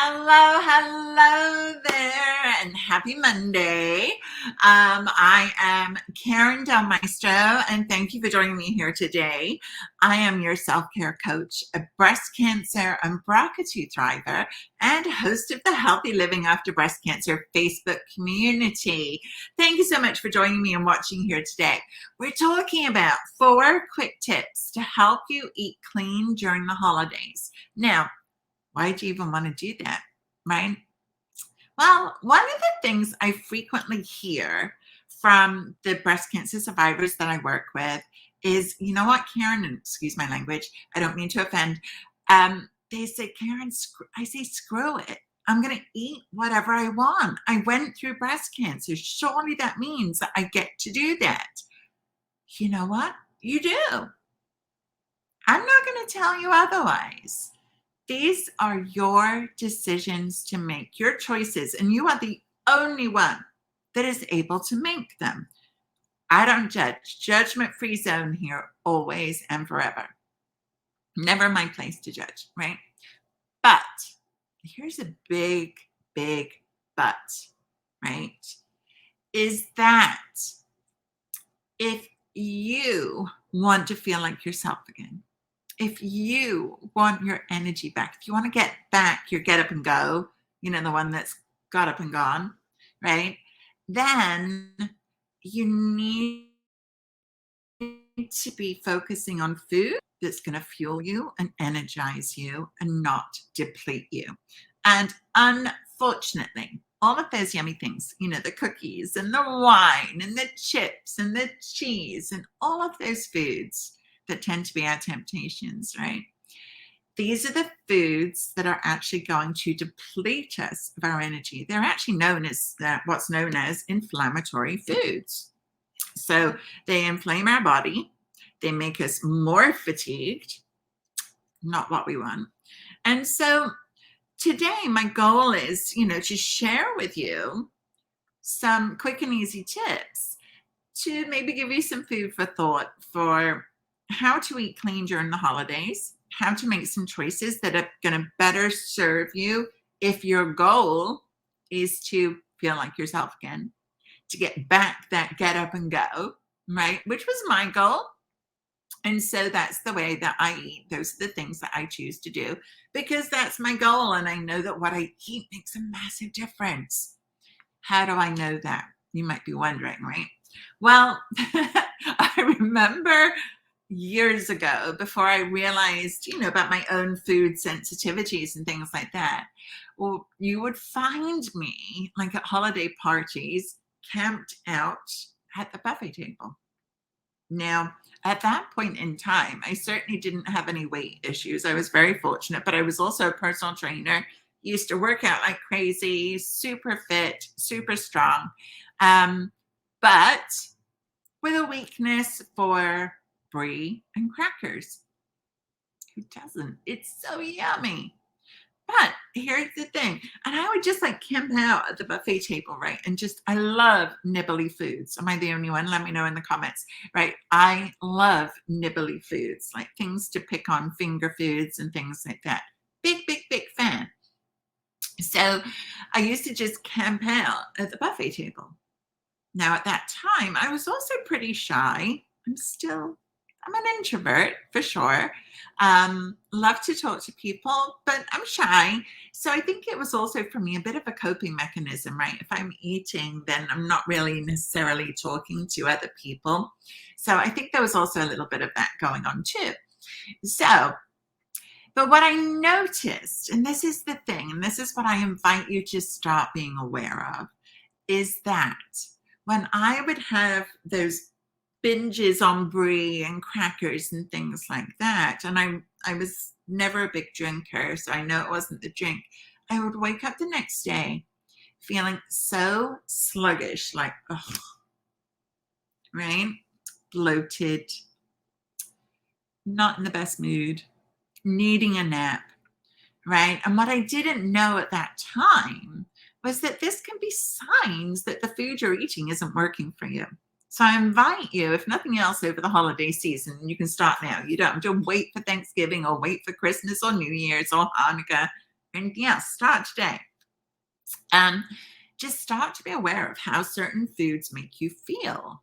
Hello there, and happy Monday. I am Karen Del Maestro, and thank you for joining me here today. I am your self-care coach, a breast cancer and BRCA2 thriver, and host of the Healthy Living After Breast Cancer Facebook community. Thank you so much for joining me and watching here today. We're talking about 4 quick tips to help you eat clean during the holidays. Now, why do you even want to do that, right? Well, one of the things I frequently hear from the breast cancer survivors that I work with is, you know what, Karen, and excuse my language, I don't mean to offend. They say, Karen, I say, screw it. I'm going to eat whatever I want. I went through breast cancer. Surely that means that I get to do that. You know what? You do. I'm not going to tell you otherwise. These are your decisions to make, your choices, and you are the only one that is able to make them. I don't judge. Judgment-free zone here, always and forever. Never my place to judge, right? But here's a big, big but, right? Is that if you want to feel like yourself again, if you want your energy back, if you want to get back your get up and go, you know, the one that's got up and gone, right? Then you need to be focusing on food that's going to fuel you and energize you and not deplete you. And unfortunately, all of those yummy things, you know, the cookies and the wine and the chips and the cheese and all of those foods that tend to be our temptations, right? These are the foods that are actually going to deplete us of our energy. They're actually known as what's known as inflammatory foods. So they inflame our body. They make us more fatigued, not what we want. And so today, my goal is, you know, to share with you some quick and easy tips to maybe give you some food for thought for how to eat clean during the holidays, how to make some choices that are going to better serve you if your goal is to feel like yourself again, to get back that get up and go, right? Which was my goal. And so that's the way that I eat. Those are the things that I choose to do because that's my goal. And I know that what I eat makes a massive difference. How do I know that? You might be wondering, right? Well, I remember years ago, before I realized, you know, about my own food sensitivities and things like that, well, you would find me like at holiday parties, camped out at the buffet table. Now, at that point in time, I certainly didn't have any weight issues. I was very fortunate, but I was also a personal trainer, used to work out like crazy, super fit, super strong, but with a weakness for brie and crackers. Who doesn't? It's so yummy. But here's the thing. And I would just like camp out at the buffet table, right? And just, I love nibbly foods. Am I the only one? Let me know in the comments, right? I love nibbly foods, like things to pick on, finger foods and things like that. Big, big, big fan. So I used to just camp out at the buffet table. Now, at that time, I was also pretty shy. I'm an introvert for sure. Love to talk to people, but I'm shy. So I think it was also for me a bit of a coping mechanism, right? If I'm eating, then I'm not really necessarily talking to other people. So I think there was also a little bit of that going on too. So, but what I noticed, and this is the thing, and this is what I invite you to start being aware of, is that when I would have those binges on brie and crackers and things like that, and I was never a big drinker, so I know it wasn't the drink, I would wake up the next day feeling so sluggish, like, ugh, right? Bloated, not in the best mood, needing a nap, right? And what I didn't know at that time was that this can be signs that the food you're eating isn't working for you. So I invite you, if nothing else, over the holiday season, and you can start now. You don't have to wait for Thanksgiving or wait for Christmas or New Year's or Hanukkah. And yeah, start today. Um, just start to be aware of how certain foods make you feel,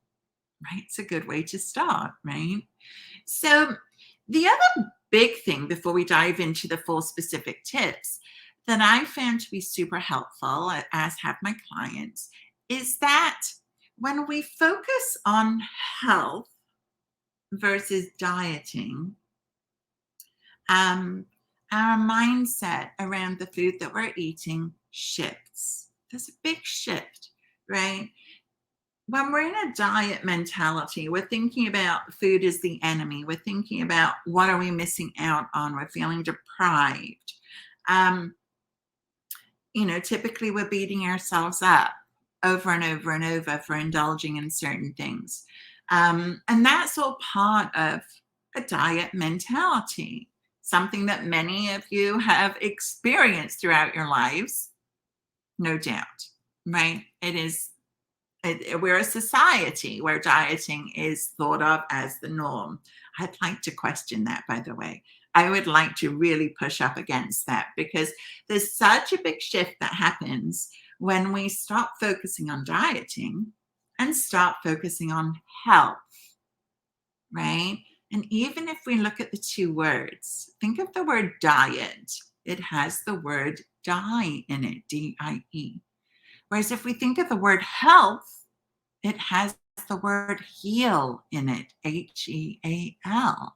right? It's a good way to start, right? So, the other big thing before we dive into the full specific tips that I found to be super helpful, as have my clients, is that when we focus on health versus dieting, um, our mindset around the food that we're eating shifts. There's a big shift, right? When we're in a diet mentality, we're thinking about food as the enemy. We're thinking about what are we missing out on? We're feeling deprived. Um, typically we're beating ourselves up over and over and over for indulging in certain things. And that's all part of a diet mentality, something that many of you have experienced throughout your lives, no doubt, right? We're a society where dieting is thought of as the norm. I'd like to question that, by the way. I would like to really push up against that, because there's such a big shift that happens when we stop focusing on dieting and start focusing on health, right? And even if we look at the two words, think of the word diet. It has the word die in it, D-I-E. Whereas if we think of the word health, it has the word heal in it, H-E-A-L.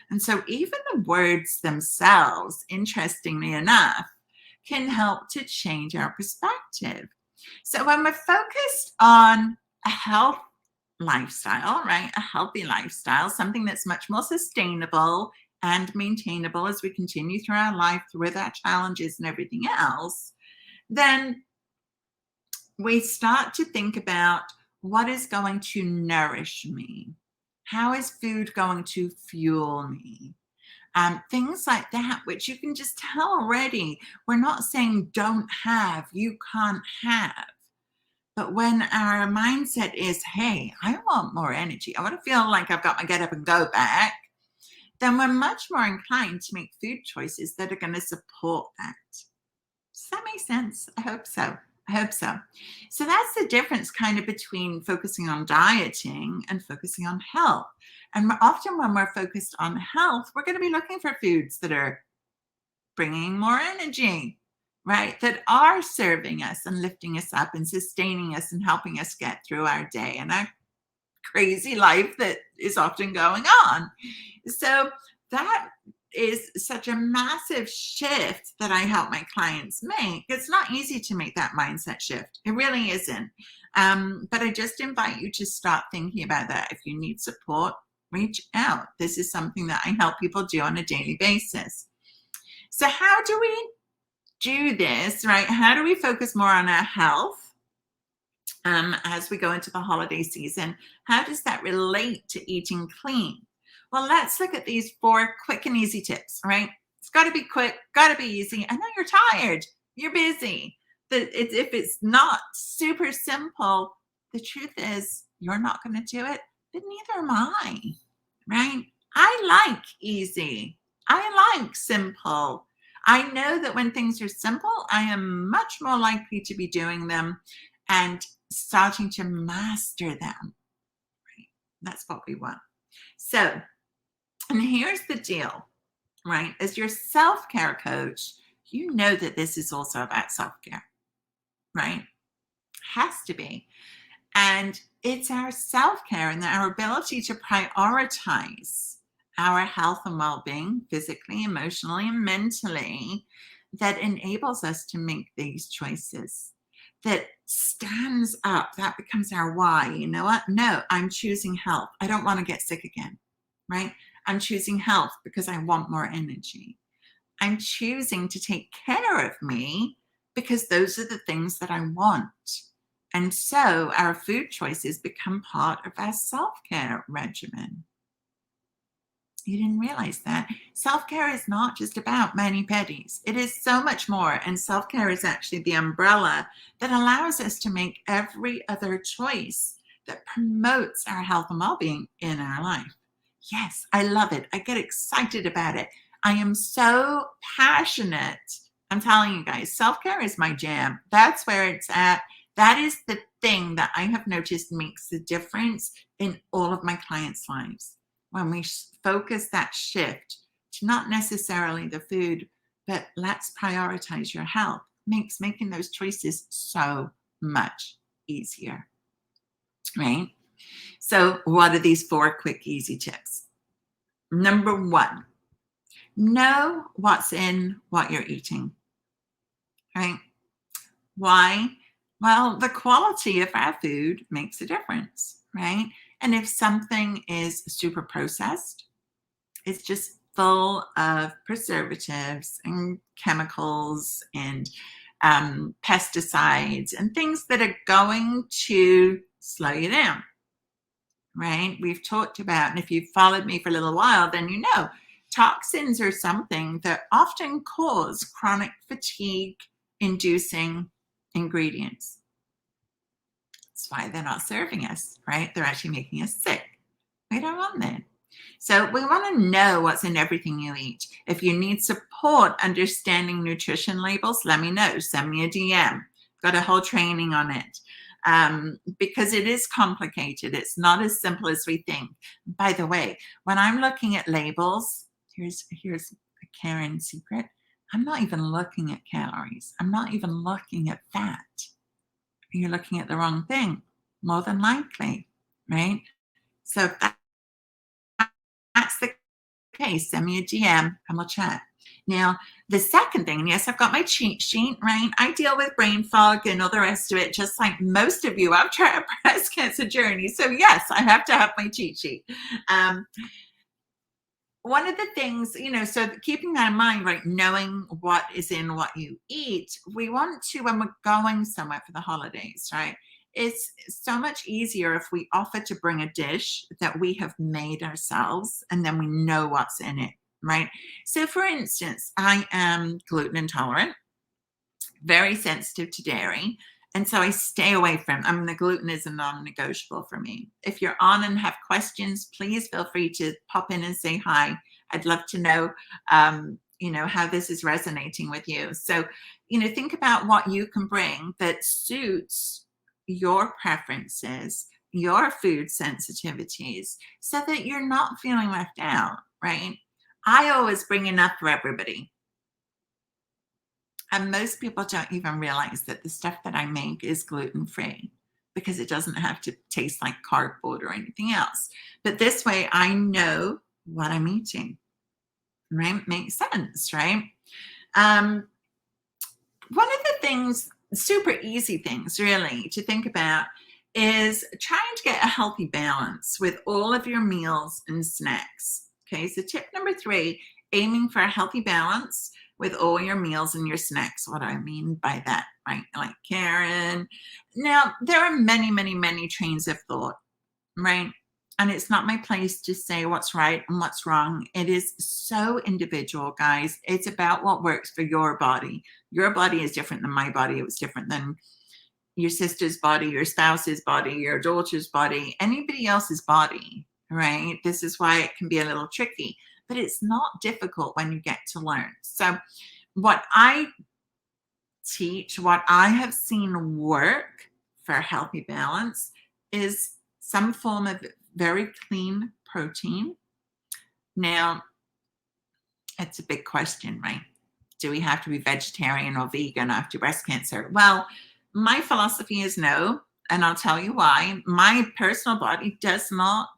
And so even the words themselves, interestingly enough, can help to change our perspective. So when we're focused on a health lifestyle, right, a healthy lifestyle, something that's much more sustainable and maintainable as we continue through our life with our challenges and everything else, then we start to think about what is going to nourish me? How is food going to fuel me? Things like that, which you can just tell already. We're not saying don't have, you can't have. But when our mindset is, hey, I want more energy, I want to feel like I've got my get up and go back, then we're much more inclined to make food choices that are going to support that. Does that make sense? I hope so. I hope so. So that's the difference kind of between focusing on dieting and focusing on health. And often when we're focused on health, we're going to be looking for foods that are bringing more energy, right? That are serving us and lifting us up and sustaining us and helping us get through our day and our crazy life that is often going on. So that is such a massive shift that I help my clients make. It's not easy to make that mindset shift. It really isn't. But I just invite you to start thinking about that. If you need support, reach out. This is something that I help people do on a daily basis. So how do we do this, right? How do we focus more on our health as we go into the holiday season? How does that relate to eating clean? Well, let's look at these 4 quick and easy tips, right? It's got to be quick, got to be easy. I know you're tired, you're busy. If it's not super simple, the truth is you're not going to do it, but neither am I, right? I like easy. I like simple. I know that when things are simple, I am much more likely to be doing them and starting to master them, right? That's what we want. So, and here's the deal, right? As your self-care coach, you know that this is also about self-care, right? Has to be. And it's our self-care and our ability to prioritize our health and well-being, physically, emotionally, and mentally, that enables us to make these choices. That stands up, that becomes our why. You know what? No, I'm choosing health. I don't want to get sick again, right? I'm choosing health because I want more energy. I'm choosing to take care of me because those are the things that I want. And so our food choices become part of our self-care regimen. You didn't realize that. Self-care is not just about mani-pedis. It is so much more. And self-care is actually the umbrella that allows us to make every other choice that promotes our health and well-being in our life. Yes, I love it. I get excited about it. I am so passionate I'm telling you guys, self-care is my jam. That's where it's at. That is the thing that I have noticed makes the difference in all of my clients' lives. When we focus that shift to not necessarily the food, but let's prioritize your health, makes making those choices so much easier, right? So what are these 4 quick, easy tips? Number 1, know what's in what you're eating, right? Why? Well, the quality of our food makes a difference, right? And if something is super processed, it's just full of preservatives and chemicals and pesticides and things that are going to slow you down, right? We've talked about, and if you've followed me for a little while, then you know toxins are something that often cause chronic fatigue inducing ingredients. That's why they're not serving us, right? They're actually making us sick. We don't want that. So we want to know what's in everything you eat. If you need support understanding nutrition labels, let me know. Send me a DM. Got a whole training on it. Because it is complicated. It's not as simple as we think. By the way, when I'm looking at labels, here's a Karen secret. I'm not even looking at calories. I'm not even looking at fat. You're looking at the wrong thing, more than likely, right? So if that's the case, send me a DM and we'll chat. Now, the second thing, and yes, I've got my cheat sheet, right? I deal with brain fog and all the rest of it, just like most of you after a breast cancer journey. So yes, I have to have my cheat sheet. One of the things, so keeping that in mind, right, knowing what is in what you eat, we want to, when we're going somewhere for the holidays, right, it's so much easier if we offer to bring a dish that we have made ourselves and then we know what's in it, right? So for instance, I am gluten intolerant, very sensitive to dairy. And so I stay away from, the gluten is a non-negotiable for me. If you're on and have questions, please feel free to pop in and say hi. I'd love to know, how this is resonating with you. So, think about what you can bring that suits your preferences, your food sensitivities, so that you're not feeling left out, right? I always bring enough for everybody. And most people don't even realize that the stuff that I make is gluten-free because it doesn't have to taste like cardboard or anything else. But this way I know what I'm eating, right? Makes sense, right? One of the things, super easy things really to think about, is trying to get a healthy balance with all of your meals and snacks. Okay, so tip number 3, aiming for a healthy balance with all your meals and your snacks. What I mean by that, right? Like Karen. Now, there are many, many, many trains of thought, right? And it's not my place to say what's right and what's wrong. It is so individual, guys. It's about what works for your body. Your body is different than my body. It was different than your sister's body, your spouse's body, your daughter's body, anybody else's body, right? This is why it can be a little tricky, but it's not difficult when you get to learn. So what I teach, what I have seen work for healthy balance, is some form of very clean protein. Now, it's a big question, right? Do we have to be vegetarian or vegan after breast cancer? Well, my philosophy is no, and I'll tell you why. My personal body does not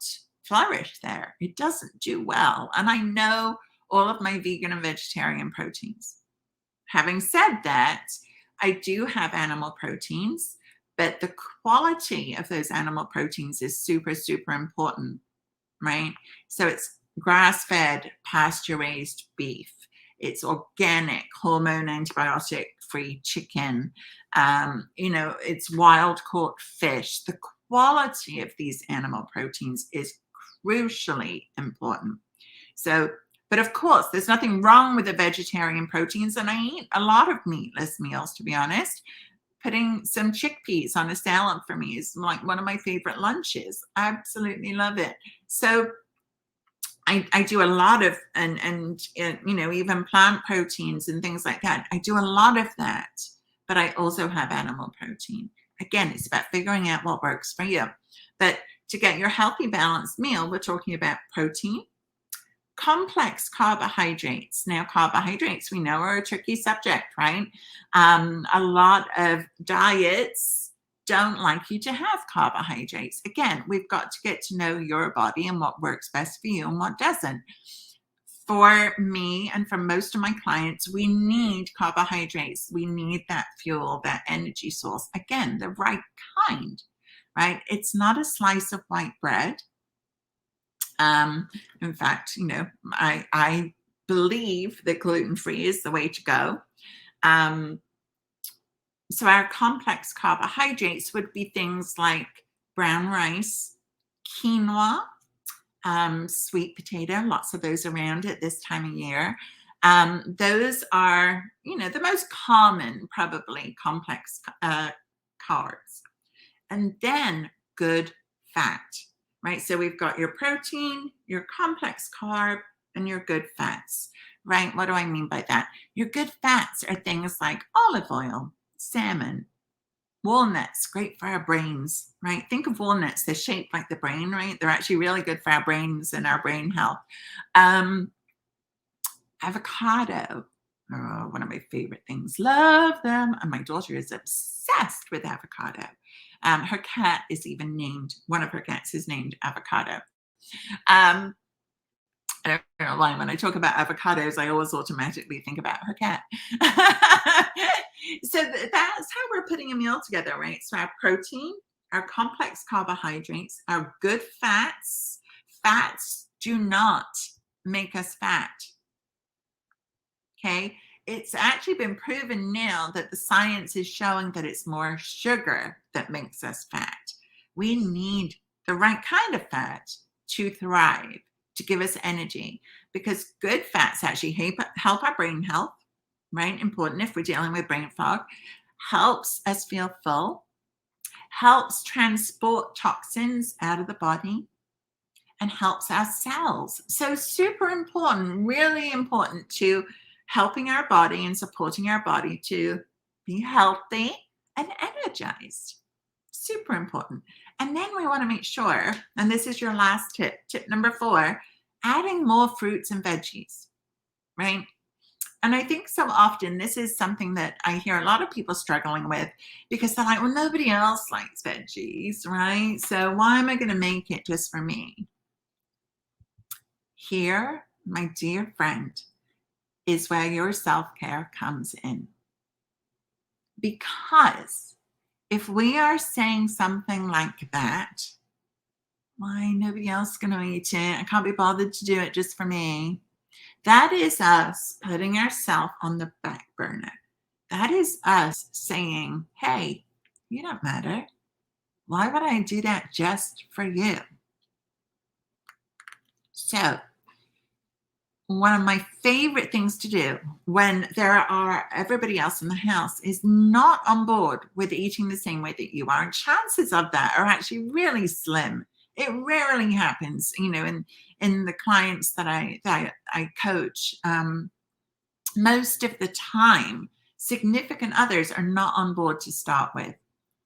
flourish there. It doesn't do well. And I know all of my vegan and vegetarian proteins. Having said that, I do have animal proteins, but the quality of those animal proteins is super, super important, right? So it's grass-fed, pasture-raised beef. It's organic, hormone antibiotic-free chicken. It's wild-caught fish. The quality of these animal proteins is crucially important. So, but of course, there's nothing wrong with the vegetarian proteins, and I eat a lot of meatless meals, to be honest. Putting some chickpeas on a salad for me is like one of my favorite lunches. I absolutely love it. So I do a lot of, even plant proteins and things like that. I do a lot of that, but I also have animal protein. Again, it's about figuring out what works for you. But to get your healthy, balanced meal, we're talking about protein, complex carbohydrates. Now, carbohydrates, we know, are a tricky subject, right? A lot of diets don't like you to have carbohydrates. Again, we've got to get to know your body and what works best for you and what doesn't. For me and for most of my clients, we need carbohydrates. We need that fuel, that energy source. Again, the right kind, right? It's not a slice of white bread. In fact, I believe that gluten-free is the way to go. So our complex carbohydrates would be things like brown rice, quinoa, sweet potato, lots of those around at this time of year. Those are, the most common, probably, complex carbs. And then good fat, right? So we've got your protein, your complex carb, and your good fats, right? What do I mean by that? Your good fats are things like olive oil, salmon, walnuts, great for our brains, right? Think of walnuts, they're shaped like the brain, right? They're actually really good for our brains and our brain health. Avocado, one of my favorite things, love them. And my daughter is obsessed with avocado. Her cat is even named, one of her cats is named Avocado. I don't know why when I talk about avocados, I always automatically think about her cat. So that's how we're putting a meal together, right? So our protein, our complex carbohydrates, our good fats. Fats do not make us fat. Okay. It's actually been proven now that the science is showing that it's more sugar that makes us fat. We need the right kind of fat to thrive, to give us energy, because good fats actually help our brain health, right? Important if we're dealing with brain fog, helps us feel full, helps transport toxins out of the body, and helps our cells. So super important, really important to helping our body and supporting our body to be healthy and energized. Super important. And then we want to make sure, and this is your last tip number 4, adding more fruits and veggies, right? And I think so often this is something that I hear a lot of people struggling with, because they're like, well, nobody else likes veggies, right? So why am I going to make it just for me? Here, my dear friend, is where your self-care comes in. Because if we are saying something like that, why nobody else is going to eat it? I can't be bothered to do it just for me. That is us putting ourselves on the back burner. That is us saying, hey, you don't matter. Why would I do that just for you? So, one of my favorite things to do when there are everybody else in the house is not on board with eating the same way that you are. And chances of that are actually really slim. It rarely happens, in the clients that I coach. Most of the time, significant others are not on board to start with.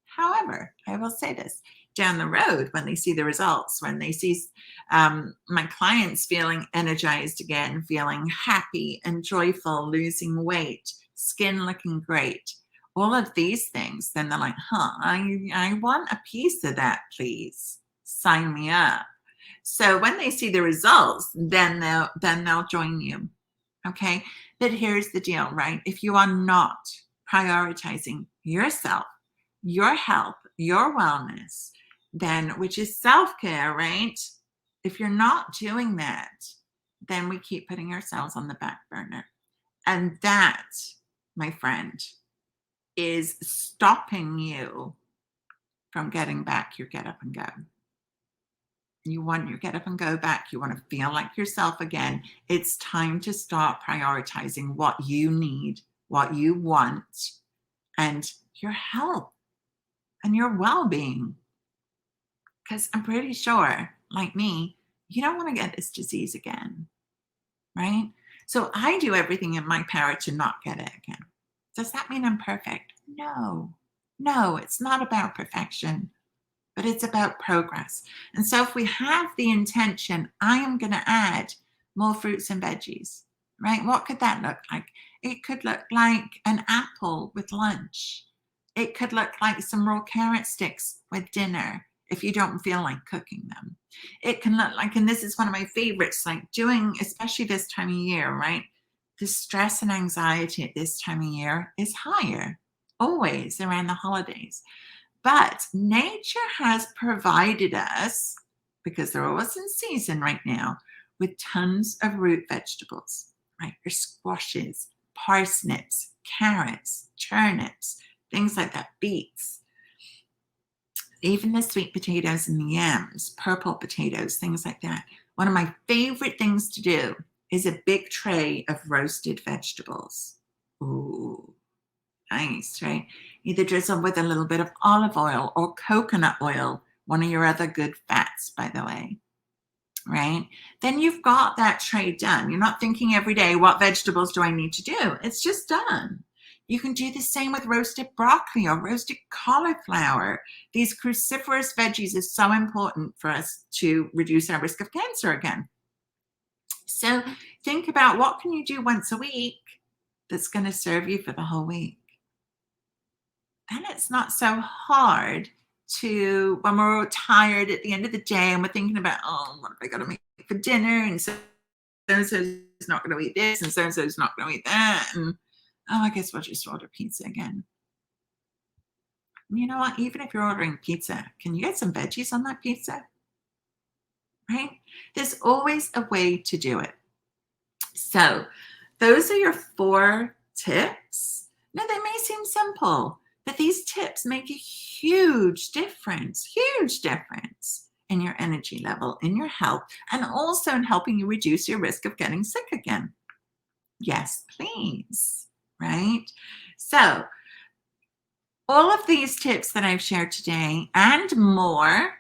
However, I will say this, down the road, when they see the results, when they see my clients feeling energized again, feeling happy and joyful, losing weight, skin looking great, all of these things, then they're like, I want a piece of that, please. Sign me up. So when they see the results, then they'll join you. Okay. But here's the deal, right? If you are not prioritizing yourself, your health, your wellness, then, which is self-care, right? If you're not doing that, then we keep putting ourselves on the back burner. And that, my friend, is stopping you from getting back your get up and go. You want your get up and go back. You want to feel like yourself again. It's time to start prioritizing what you need, what you want, and your health and your well-being. Because I'm pretty sure, like me, You don't want to get this disease again, right? So I do everything in my power to not get it again. Does that mean I'm perfect? No, no, it's not about perfection, but it's about progress. And so if we have the intention, I am going to add more fruits and veggies, right? What could that look like? It could look like an apple with lunch. It could look like some raw carrot sticks with dinner if you don't feel like cooking them. It can look like, and this is one of my favorites, like doing, especially this time of year, right? The stress and anxiety at this time of year is higher, always around the holidays. But nature has provided us, because they're always in season right now, with tons of root vegetables, right? Your squashes, parsnips, carrots, turnips, things like that, beets, even the sweet potatoes and the yams, purple potatoes, things like that. One of my favorite things to do is a big tray of roasted vegetables. Ooh, nice, right? Either drizzle with a little bit of olive oil or coconut oil, one of your other good fats, by the way, right? Then you've got that tray done. You're not thinking every day, what vegetables do I need to do? It's just done. You can do the same with roasted broccoli or roasted cauliflower. These cruciferous veggies is so important for us to reduce our risk of cancer again. So think about what can you do once a week that's going to serve you for the whole week. Then it's not so hard to, when we're tired at the end of the day and we're thinking about, oh, what have I got to make for dinner? And so-and-so's not going to eat this and so-and-so's not going to eat that. And oh, I guess we'll just order pizza again. You know what? Even if you're ordering pizza, can you get some veggies on that pizza? Right? There's always a way to do it. So those are your 4 tips. Now, they may seem simple, but these tips make a huge difference in your energy level, in your health, and also in helping you reduce your risk of getting sick again. Yes, please, right? So all of these tips that I've shared today and more,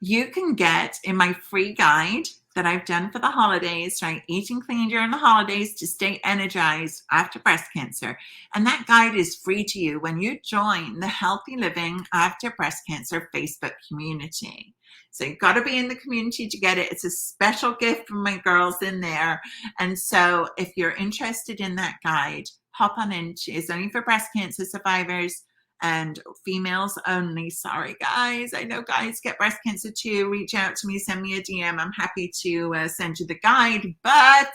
you can get in my free guide that I've done for the holidays, right? Eating clean during the holidays to stay energized after breast cancer. And that guide is free to you when you join the Healthy Living After Breast Cancer Facebook community. So you've got to be in the community to get it. It's a special gift from my girls in there. And so if you're interested in that guide, hop on in. It's only for breast cancer survivors and females only. Sorry, guys. I know guys get breast cancer too. Reach out to me, send me a DM. I'm happy to send you the guide, but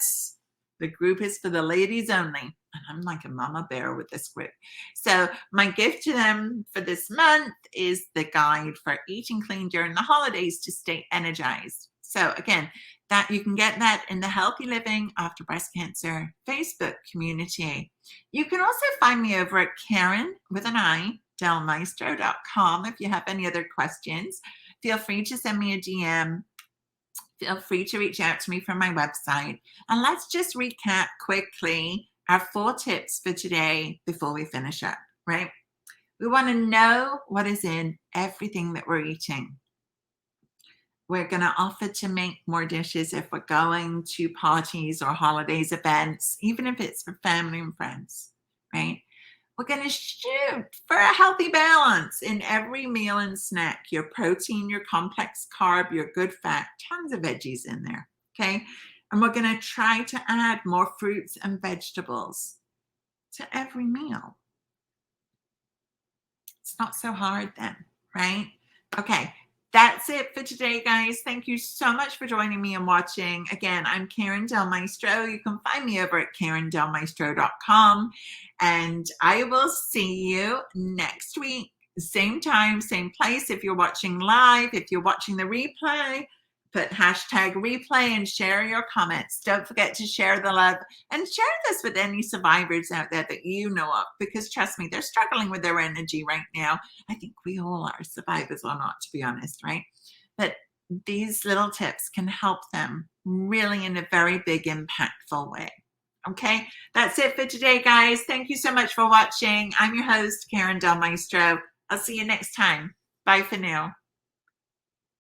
the group is for the ladies only. And I'm like a mama bear with this group. So my gift to them for this month is the guide for eating clean during the holidays to stay energized. So again, that you can get that in the Healthy Living After Breast Cancer Facebook community. You can also find me over at Karen with an I, delmaestro.com. If you have any other questions, feel free to send me a DM. Feel free to reach out to me from my website. And let's just recap quickly our 4 tips for today before we finish up, right? We want to know what is in everything that we're eating. We're going to offer to make more dishes if we're going to parties or holidays, events, even if it's for family and friends, right? We're going to shoot for a healthy balance in every meal and snack. Your protein, your complex carb, your good fat, tons of veggies in there, okay? And we're going to try to add more fruits and vegetables to every meal. It's not so hard then, right? Okay. That's it for today, guys. Thank you so much for joining me and watching. Again, I'm Karen Del Maestro. You can find me over at karendelmaestro.com. And I will see you next week. Same time, same place. If you're watching live, if you're watching the replay, put hashtag replay and share your comments. Don't forget to share the love and share this with any survivors out there that you know of, because trust me, they're struggling with their energy right now. I think we all are, survivors or not, to be honest, right? But these little tips can help them really in a very big, impactful way. Okay, that's it for today, guys. Thank you so much for watching. I'm your host, Karen Del Maestro. I'll see you next time. Bye for now.